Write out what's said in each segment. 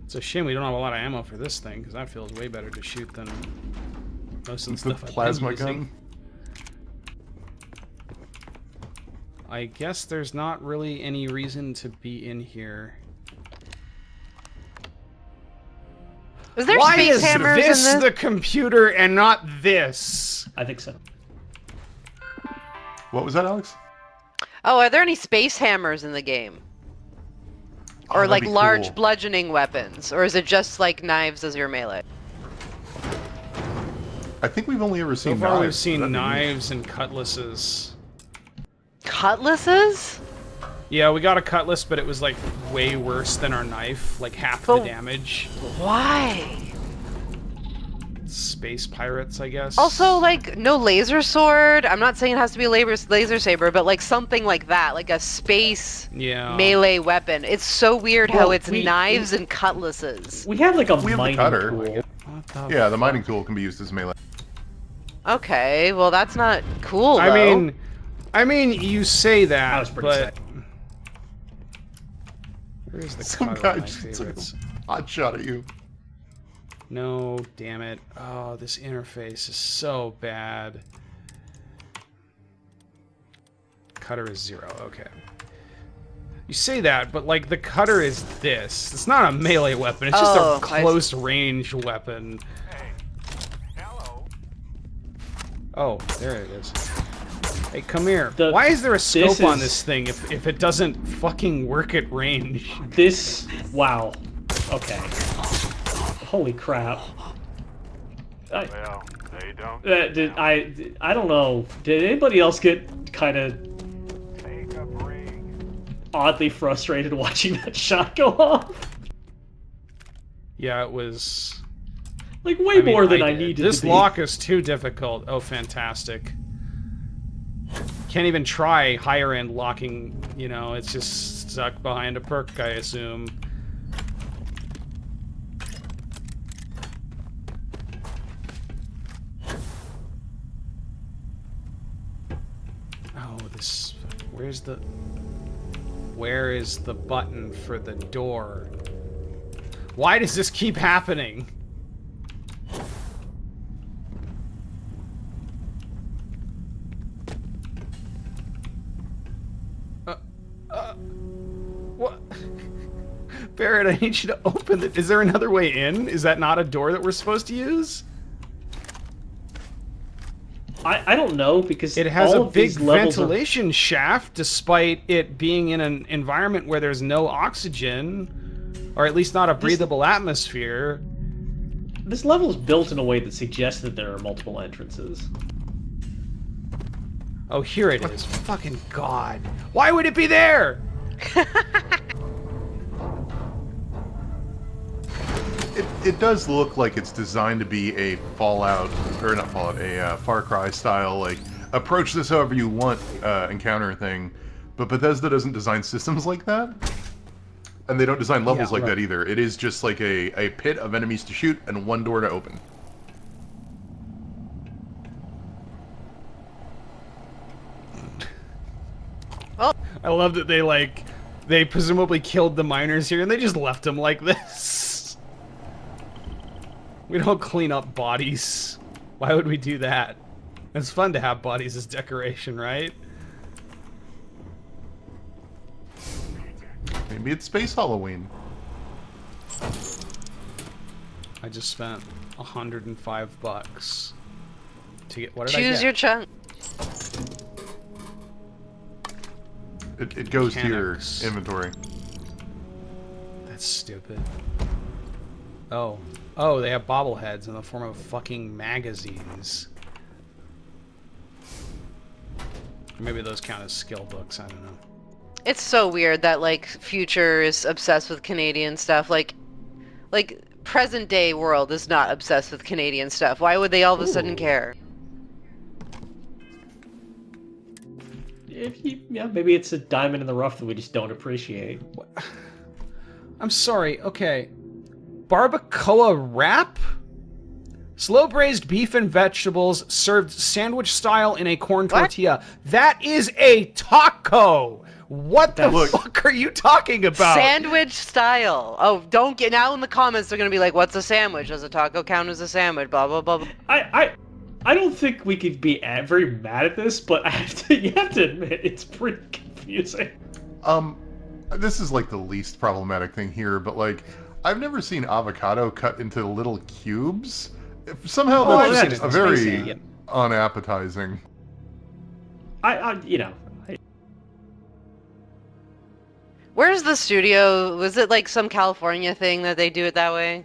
It's a shame we don't have a lot of ammo for this thing, because that feels way better to shoot than most of the stuff I've plasma been using. gun. I guess there's not really any reason to be in here. Is there Why space is hammers this in this? the computer and not this? I think so. What was that, Alex? Oh, are there any space hammers in the game? Or that'd like be large cool. bludgeoning weapons? Or is it just like knives as your melee? I think we've only ever So seen far knives. we've seen That'd be neat. knives and cutlasses. Cutlasses? Yeah, we got a cutlass, but it was like way worse than our knife, like half the But- damage. Why? Space pirates, I guess. Also, like, no laser sword. I'm not saying it has to be a laser saber, but like something like that, like a space Yeah. melee weapon. It's so weird how Well, it's knives and cutlasses. We have like a We have the mining cutter. tool. What the Yeah, the mining tool can be used as melee. Okay, well that's not cool though. I mean, you say that, That was pretty but sick. where's the Some cutter guy of my just took favorites? a hot shot at you. No, damn it! Oh, this interface is so bad. Cutter is 0. Okay. You say that, but like the cutter is this. It's not a melee weapon. It's just Oh, a close range weapon. Oh, there it is. Hey, come here. Why is there a scope on this thing if it doesn't fucking work at range? This, wow. Okay. Holy crap. Well, they don't. I don't know. Did anybody else get kind of Take a break. oddly frustrated watching that shot go off? Yeah, it was. Like way more than I did. needed This to be. lock is too difficult. Oh, fantastic. Can't even try higher end locking, you know, it's just stuck behind a perk, I assume. Oh, this... Where is the button for the door? Why does this keep happening? What? Barrett, I need you to open it. Is there another way in? Is that not a door that we're supposed to use? I don't know, because It has all a of big these levels ventilation shaft, despite it being in an environment where there's no oxygen, or at least not a breathable atmosphere. This level is built in a way that suggests that there are multiple entrances. Oh, here it is. Fucking God. Why would it be there? It does look like it's designed to be a Fallout, or not Fallout, a Far Cry style, like, approach this however you want encounter thing. But Bethesda doesn't design systems like that. And they don't design levels like that either. It is just like a pit of enemies to shoot and one door to open. Well, I love that they presumably killed the miners here and they just left them like this. We don't clean up bodies. Why would we do that? It's fun to have bodies as decoration, right? Maybe it's Space Halloween. I just spent $105 to get, what did I choose get? your chunk. It goes Mechanics. to your inventory. That's stupid. Oh. Oh, they have bobbleheads in the form of fucking magazines. Maybe those count as skill books, I don't know. It's so weird that like Future is obsessed with Canadian stuff. Like present day world is not obsessed with Canadian stuff. Why would they all of a sudden care? Yeah, maybe it's a diamond in the rough that we just don't appreciate. I'm sorry, okay. Barbacoa wrap? Slow braised beef and vegetables served sandwich style in a corn tortilla. That is a taco! What the Look. fuck are you talking about? Sandwich style. Oh, don't get now in the comments. They're gonna be like, "What's a sandwich? Does a taco count as a sandwich?" Blah blah blah. Blah. I don't think we could be very mad at this, but you have to admit it's pretty confusing. This is like the least problematic thing here, but like, I've never seen avocado cut into little cubes. Somehow I've that's seen just it. very Yeah. unappetizing. Where's the studio? Was it like some California thing that they do it that way?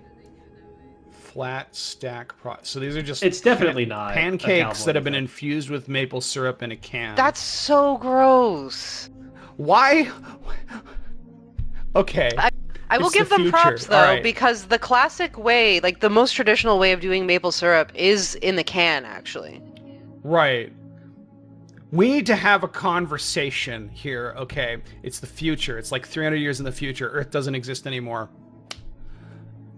Flat stack so these are just It's definitely not a pancakes that have been California thing. infused with maple syrup in a can. That's so gross. Why? Okay. I will It's the give them future. props though, All right. because the classic way, like the most traditional way of doing maple syrup, is in the can. Actually, Right. We need to have a conversation here, okay? It's the future. It's like 300 years in the future. Earth doesn't exist anymore.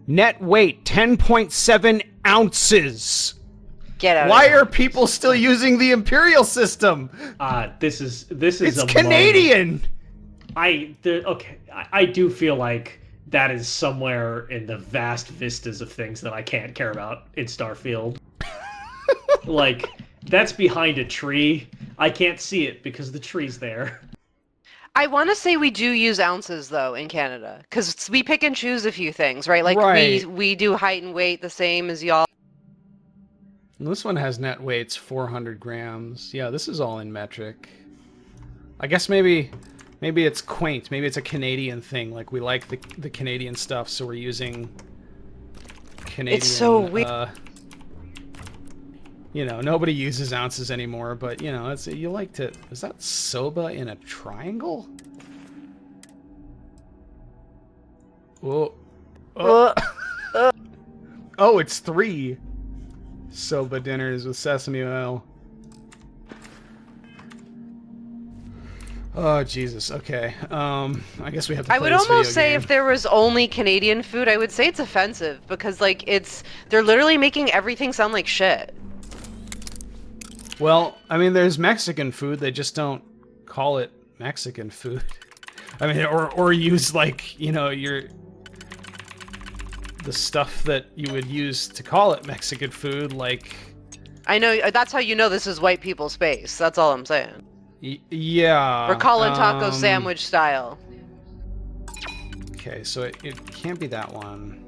Net weight, 10.7 ounces. get out. Why of here. are people still using the imperial system? This is It's a Canadian! I do feel like that is somewhere in the vast vistas of things that I can't care about in Starfield. Like, that's behind a tree. I can't see it because the tree's there. I want to say we do use ounces though in Canada, because we pick and choose a few things, right? Like Right. we do height and weight the same as y'all. This one has net weights 400 grams. Yeah, this is all in metric. I guess maybe it's quaint. Maybe it's a Canadian thing. Like, we like the Canadian stuff, so we're using Canadian... It's so weird. You know, nobody uses ounces anymore, but, you know, you like to... Is that soba in a triangle? Whoa. Oh, oh, it's 3 soba dinners with sesame oil. Oh, Jesus. Okay. I guess we have to play I would this almost video say game. if there was only Canadian food, I would say it's offensive because like they're literally making everything sound like shit. Well, I mean, there's Mexican food. They just don't call it Mexican food. I mean, or use, like, you know, the stuff that you would use to call it Mexican food, like... I know, that's how you know this is white people space. That's all I'm saying. Yeah. We're calling taco sandwich style. Okay, so it can't be that one.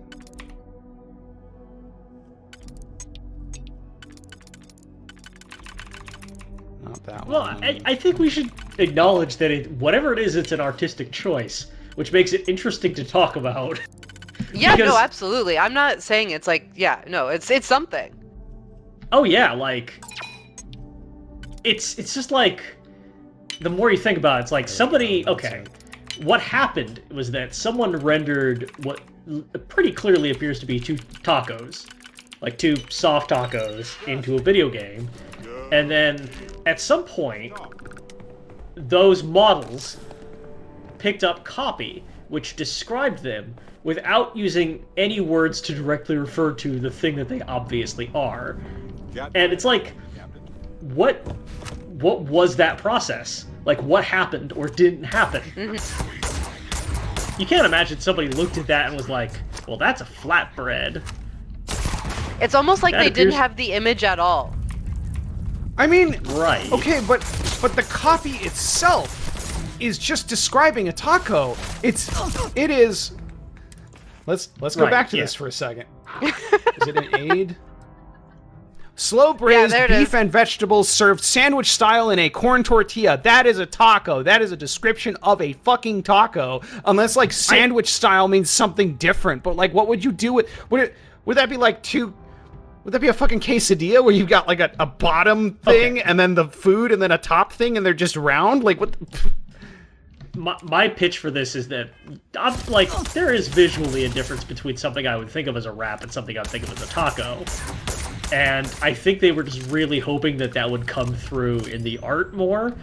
Not that Well, one. I think we should acknowledge that whatever it is, it's an artistic choice, which makes it interesting to talk about. Yeah, Because- no, absolutely. I'm not saying it's like, yeah, no, it's something. Oh yeah, like it's just like the more you think about it, it's like somebody what happened was that someone rendered what pretty clearly appears to be 2 tacos, like 2 soft tacos into a video game, and then at some point those models picked up copy which described them without using any words to directly refer to the thing that they obviously are. And it's like, what was that process? Like, what happened or didn't happen? You can't imagine somebody looked at that and was like, well, that's a flatbread. It's almost like That they didn't appears- have the image at all. I mean, Right. okay, but the copy itself is just describing a taco. It is. Let's go Right, back to yeah. this for a second. Is it an aid? Slow braised there it beef is. and vegetables served sandwich style in a corn tortilla. That is a taco. That is a description of a fucking taco. Unless, like, sandwich style means something different. But, like, what would you do with... Would that be like would that be a fucking quesadilla where you've got like a bottom thing and then the food and then a top thing and they're just round? Like, what? My pitch for this is that there is visually a difference between something I would think of as a wrap and something I would think of as a taco. And I think they were just really hoping that that would come through in the art more.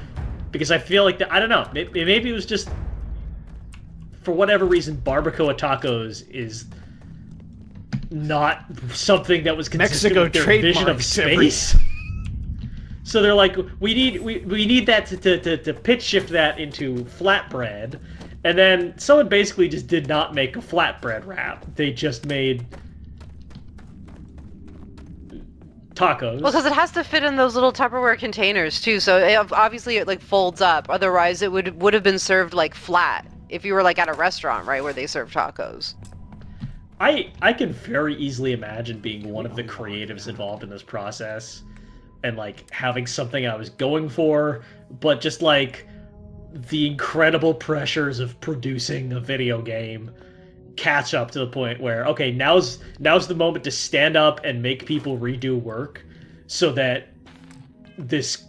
Because I feel like, I don't know, maybe it was just, for whatever reason, barbacoa tacos is not something that was consistent Mexico with their vision of trademarks every- space. So they're like, we need that to pitch shift that into flatbread, and then someone basically just did not make a flatbread wrap. They just made tacos. Well, because it has to fit in those little Tupperware containers too, so obviously it like folds up. Otherwise, it would have been served like flat if you were like at a restaurant, right, where they serve tacos. I can very easily imagine being one of the creatives involved in this process, and like having something I was going for, but just like the incredible pressures of producing a video game catch up to the point where, okay, now's the moment to stand up and make people redo work so that this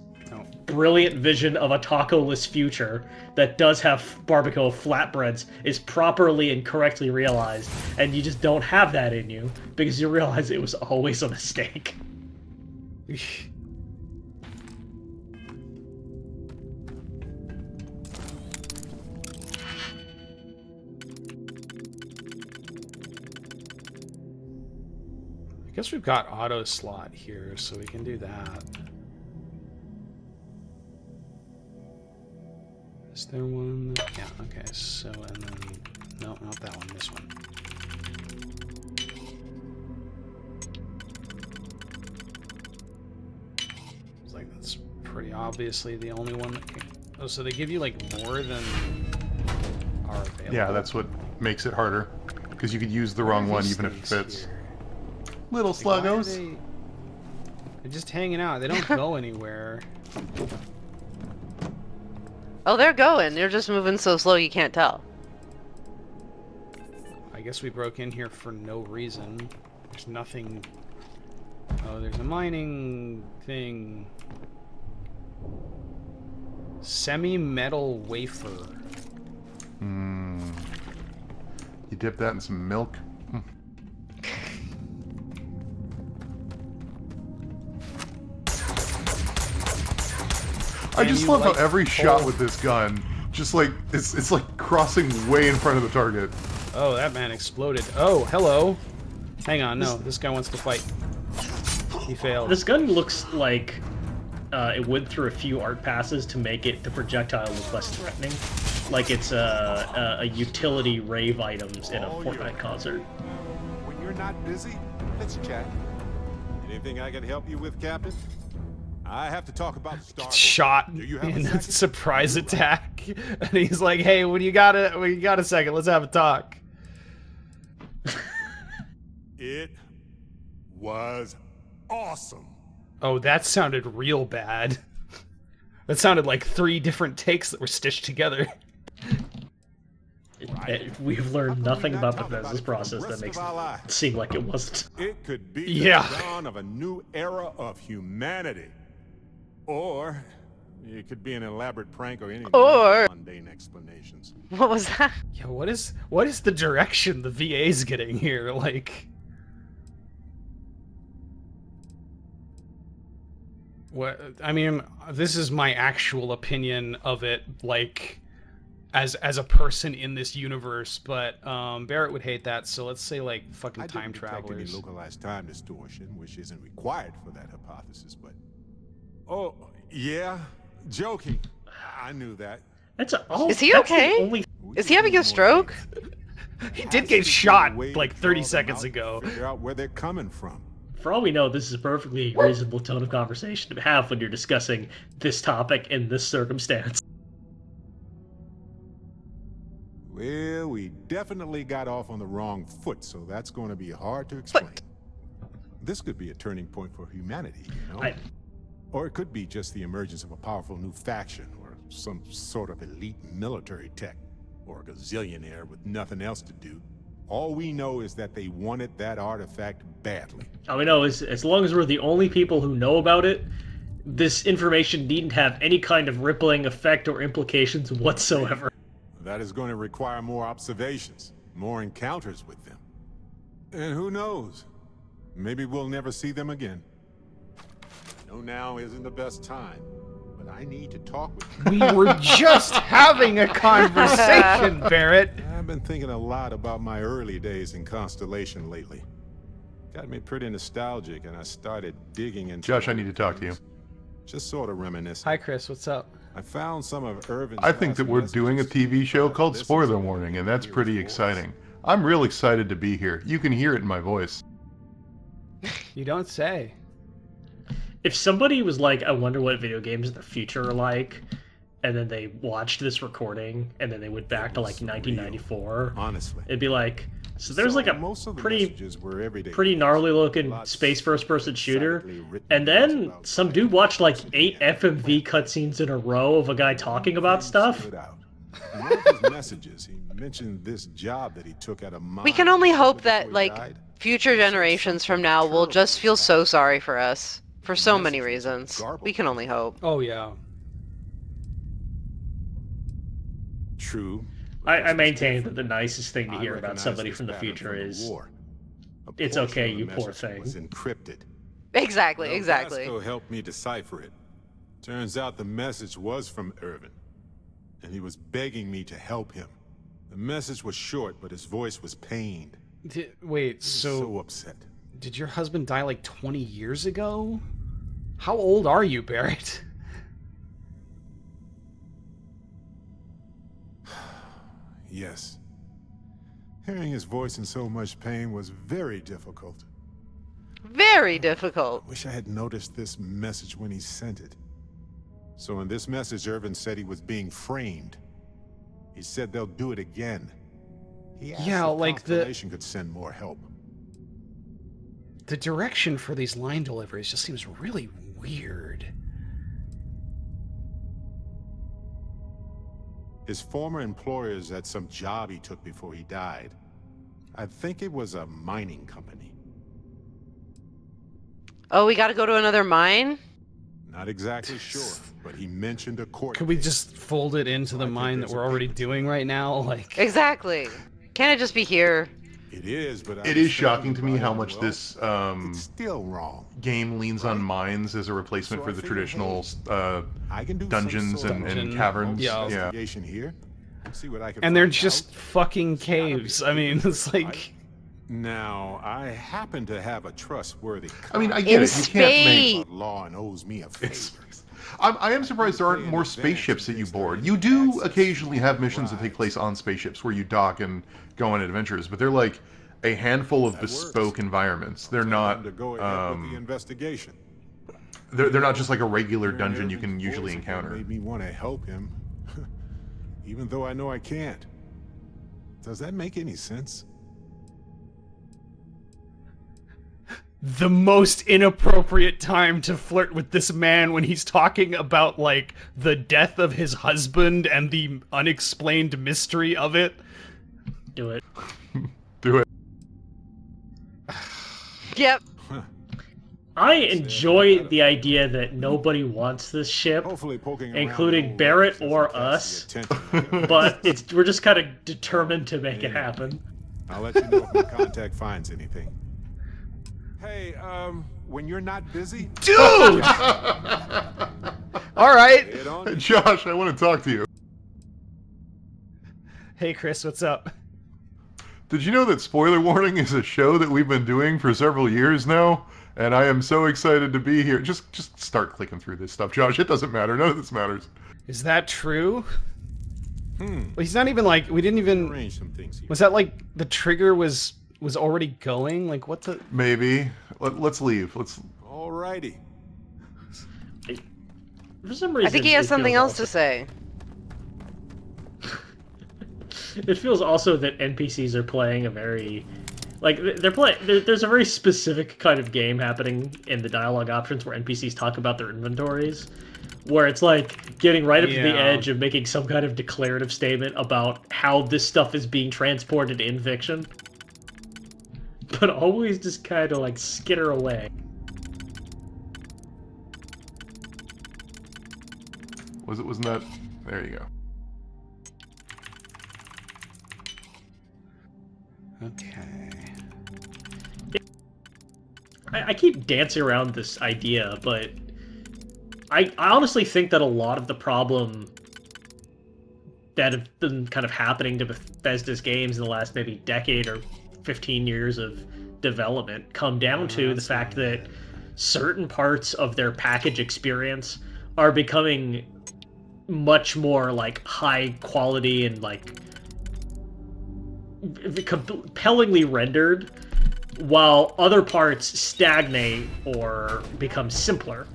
brilliant vision of a taco-less future that does have barbecue flatbreads is properly and correctly realized, and you just don't have that in you because you realize it was always a mistake. I guess we've got auto slot here, so we can do that. Is there one? Yeah, okay, so, and then, no, not that one, this one. It's like, that's pretty obviously the only one that can... Oh, so they give you, like, more than are available? Yeah, that's what makes it harder. Because you could use the wrong one even if it fits. Here? Little Like, why are sluggos. they're just hanging out. They don't go anywhere. Oh, they're going. They're just moving so slow you can't tell. I guess we broke in here for no reason. There's nothing... Oh, there's a mining thing. Semi-metal wafer. You dip that in some milk. I And just you, love like, how every shot pull- with this gun, just like it's like crossing way in front of the target. Oh, that man exploded. Oh, hello. Hang on, no, this guy wants to fight. He failed. This gun looks like it went through a few art passes to make the projectile look less threatening. Like it's a utility rave items in a Fortnite concert. When you're not busy, let's chat. Anything I can help you with, Captain? I have to talk about Starfield. Shot Do you have a in a second? surprise attack, and he's like, "Hey, when you got a second, let's have a talk." It was awesome. Oh, that sounded real bad. That sounded like 3 different takes that were stitched together. We've learned nothing not about talk Bethesda's about it for process the that rest makes of our it lives? seem like it wasn't. It could be Yeah. the dawn of a new era of humanity. Or it could be an elaborate prank or any Or- mundane explanations. What was that? Yeah, what is the direction the VA's getting here? Like, what? I mean, this is my actual opinion of it, like, as a person in this universe. But Barrett would hate that, so let's say like fucking I time didn't detect any travelers. localized time distortion, which isn't required for that hypothesis, but... Oh, yeah? Joking. I knew that. Is he that's the okay? only- Is he having a stroke? He did get shot Way like to 30 draw them seconds out, ago. Figure out where they're coming from. For all we know, this is a perfectly reasonable tone of conversation to have when you're discussing this topic in this circumstance. Well, we definitely got off on the wrong foot, so that's going to be hard to explain. This could be a turning point for humanity, you know? Or it could be just the emergence of a powerful new faction, or some sort of elite military tech, or a gazillionaire with nothing else to do. All we know is that they wanted that artifact badly. All we know is, as long as we're the only people who know about it, this information needn't have any kind of rippling effect or implications whatsoever. That is going to require more observations, more encounters with them. And who knows? Maybe we'll never see them again. I know now isn't the best time, but I need to talk with you. We were just having a conversation, Barrett. I've been thinking a lot about my early days in Constellation lately. Got me pretty nostalgic, and I started digging into... Josh, I need to talk to you. Just sort of reminiscing. Hi, Chris. What's up? I found some of Irvin's I think last that we're doing a messages. TV show called This is Spoiler a Warning, and that's hear pretty his voice. exciting. I'm real excited to be here. You can hear it in my voice. You don't say. If somebody was like, I wonder what video games in the future are like, and then they watched this recording, and then they went back to like 1994, Honestly. it'd be like, so there's like a most of the pretty messages were everyday. gnarly looking Lots space first person shooter, exactly written and words then about some life. dude watched like 8 FMV cutscenes in a row of a guy talking about stuff. Stood out. In one of his messages, he mentioned this job that he took at a mine. We can only hope before that, he like, died. future generations from now will just feel so sorry for us. For so many reasons. We can only hope. Oh, yeah. True. I maintain that the nicest thing to I hear about recognize somebody this from the pattern future from the is, war. A "It's portion okay, of the you poor message thing." was encrypted. Exactly, Well, exactly. Vasco helped me decipher it. Turns out the message was from Irvin, and he was begging me to help him. The message was short, but his voice was pained. Wait, He was so so upset. did your husband die like 20 years ago? How old are you, Barrett? Yes. Hearing his voice in so much pain was very difficult. Very difficult. Wish I had noticed this message when he sent it. So in this message, Irvin said he was being framed. He said they'll do it again. He asked Yeah, if like the- Constellation could send more help. The direction for these line deliveries just seems really weird. His former employers had some job he took before he died. I think it was a mining company. Oh, we gotta go to another mine? Not exactly sure, but he mentioned a court Could we case. just fold it into the I think mine that there's we're a already paper doing right now? Like, Exactly. Can't it just be here? It is, but It is shocking to me how much well, this it's still wrong. game leans on mines as a replacement So for I the figured, traditional I can do dungeons some sort and of Dungeon, caverns. yeah. investigation here. See what I can and they're find just out. fucking caves. I mean, it's like, Now, I happen to have a trustworthy I mean, I In get it. You can't make. space. law and owes me a It's, favor. I am surprised there aren't more spaceships that you board. You do occasionally have missions that take place on spaceships where you dock and go on adventures, but they're like a handful of That works. bespoke environments. They're Tell not. them to go ahead with the investigation. They're not just like a regular Hearing dungeon you Irvin's can usually voice again encounter. made me want to help him, even though I know I can't. Does that make any sense? the most inappropriate time to flirt with this man when he's talking about, like, the death of his husband and the unexplained mystery of it. Do it. Do it. Yep. I enjoy the idea that nobody wants this ship, Hopefully, poking around including the old Barrett doesn't or catch the us, attention. but we're just kind of determined to make it happen. I'll let you know if my contact finds anything. Hey, when you're not busy, Dude! Alright. get on. Josh, I want to talk to you. Hey, Chris, what's up? Did you know that Spoiler Warning is a show that we've been doing for several years now? And I am so excited to be here. Just start clicking through this stuff, Josh. It doesn't matter. None of this matters. Is that true? Well, he's not even like, we didn't even, Arrange some things here. was that like the trigger was already going? Like, what the? Maybe. Let's leave. Let's. Alrighty. For some reason, I think he has it something feels else to say. It feels also that NPCs are playing a very, like, they're playing. There's a very specific kind of game happening in the dialogue options where NPCs talk about their inventories, where it's like getting right up to the Yeah. edge of making some kind of declarative statement about how this stuff is being transported in fiction, but always just kind of like skitter away. Wasn't that? There you go. Okay. I keep dancing around this idea, but I honestly think that a lot of the problem that have been kind of happening to Bethesda's games in the last maybe decade or 15 years of development come down to the fact that certain parts of their package experience are becoming much more like high quality and like compellingly rendered, while other parts stagnate or become simpler.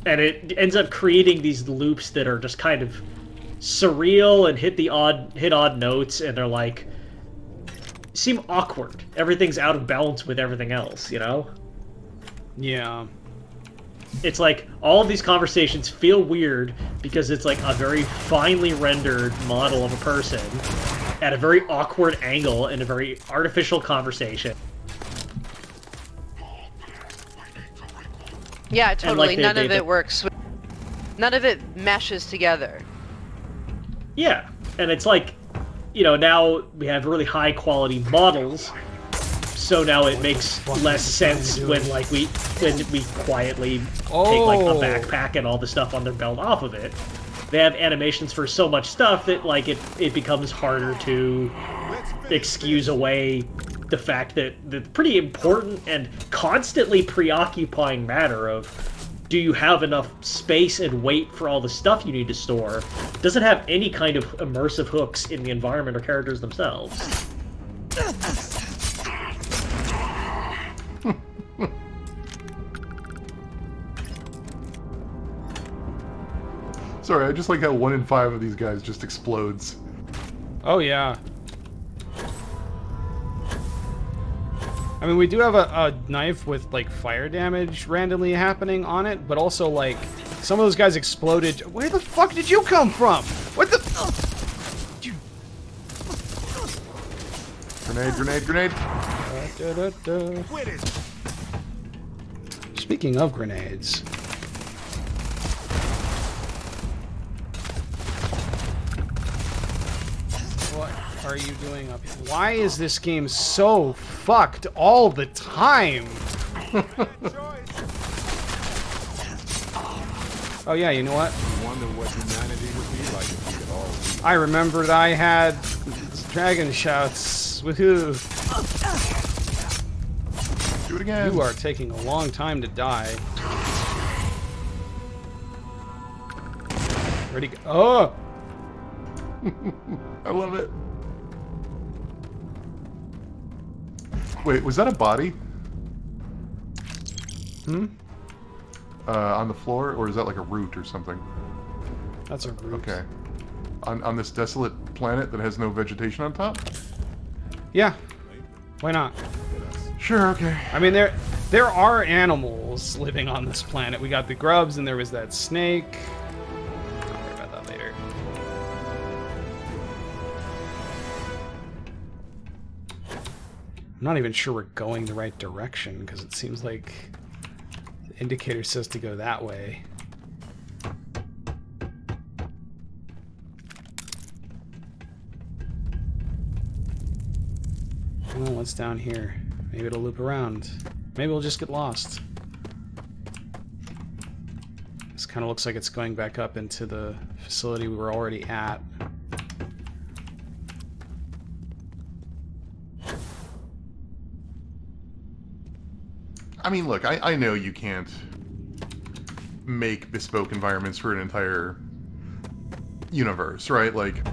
And it ends up creating these loops that are just kind of surreal and hit odd notes, and they're like seem awkward. Everything's out of balance with everything else, you know? Yeah. It's like all of these conversations feel weird because it's like a very finely rendered model of a person at a very awkward angle in a very artificial conversation. Yeah, totally. Like None of it works. None of it meshes together. Yeah, and it's like, you know, now we have really high quality models, so now it makes less sense when we quietly take like a backpack and all the stuff on their belt off of it. They have animations for so much stuff that like it becomes harder to excuse away the fact that the pretty important and constantly preoccupying matter of, do you have enough space and weight for all the stuff you need to store, doesn't have any kind of immersive hooks in the environment or characters themselves. Sorry, I just like how 1 in 5 of these guys just explodes. Oh, yeah. I mean, we do have a knife with, like, fire damage randomly happening on it, but also, like, some of those guys exploded. Where the fuck did you come from? What the... Grenade, grenade, grenade! Speaking of grenades... What are you doing up here? Why is this game so fucked all the time? Oh yeah, you know what? I wonder what humanity would be like if we could all... I remembered I had dragon shouts. Woohoo! Do it again! You are taking a long time to die. Ready? Go. Oh! I love it. Wait, was that a body? Hmm? On the floor, or is that like a root or something? That's a root. Okay. On this desolate planet that has no vegetation on top? Yeah. Why not? Sure, okay. I mean, there are animals living on this planet. We got the grubs, and there was that snake. I'll worry about that later. I'm not even sure we're going the right direction, because it seems like the indicator says to go that way. Oh, what's down here? Maybe it'll loop around. Maybe we'll just get lost. This kind of looks like it's going back up into the facility we were already at. I mean, look, I know you can't make bespoke environments for an entire universe, right? Like,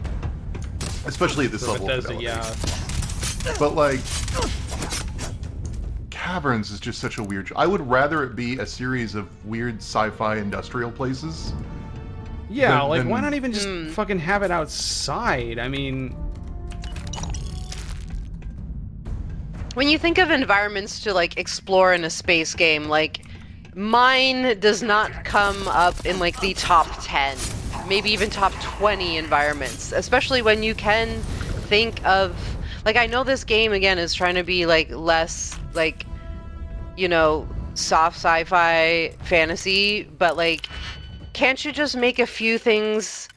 especially at this level of fidelity. Yeah. But, like, Caverns is just such a weird... I would rather it be a series of weird sci-fi industrial places. Yeah, why not even just fucking have it outside? I mean... When you think of environments to, like, explore in a space game, like, mine does not come up in, like, the top 10, maybe even top 20 environments, especially when you can think of... Like, I know this game, again, is trying to be, like, less, like, you know, soft sci-fi fantasy, but, like, can't you just make a few things,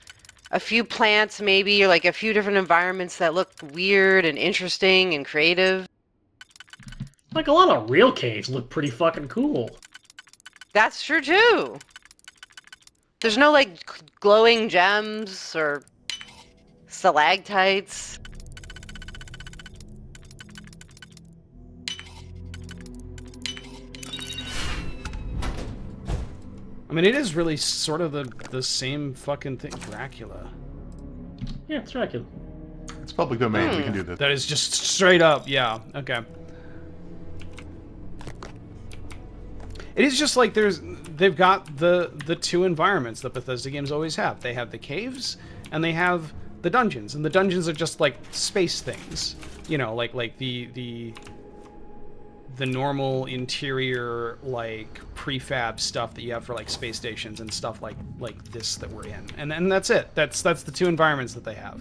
a few plants, maybe, or, like, a few different environments that look weird and interesting and creative? Like, a lot of real caves look pretty fucking cool. That's true, too. There's no, like, glowing gems or stalactites. I mean, it is really sort of the same fucking thing. Dracula. Yeah, it's Dracula. It's public domain. We can do that. That is just straight up, yeah. Okay. It is just like they've got the two environments that Bethesda games always have. They have the caves and they have the dungeons, and the dungeons are just like space things, you know, like the normal interior like prefab stuff that you have for like space stations and stuff like this that we're in, and then that's it. That's the two environments that they have.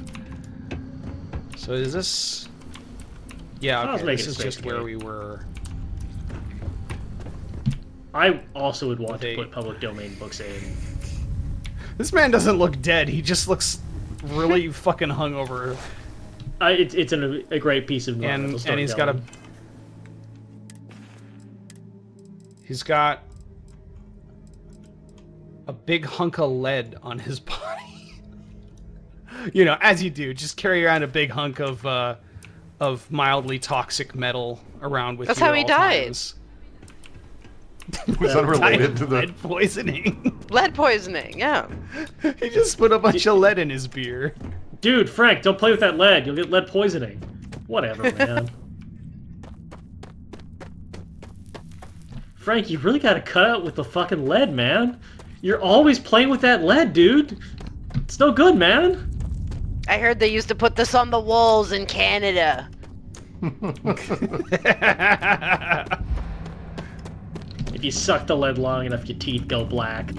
So is this? Yeah, okay. This is just where we were. I also would want to put public domain books in. This man doesn't look dead. He just looks really fucking hungover. It's a great piece of environmental and he's got a big hunk of lead on his body. You know, as you do, just carry around a big hunk of mildly toxic metal around with you. That's how he died. Times. Was that related to the lead poisoning? Lead poisoning, yeah. He just put a bunch of lead in his beer. Dude, Frank, don't play with that lead. You'll get lead poisoning. Whatever, man. Frank, you really gotta cut out with the fucking lead, man. You're always playing with that lead, dude. It's no good, man. I heard they used to put this on the walls in Canada. If you suck the lead long enough, your teeth go black.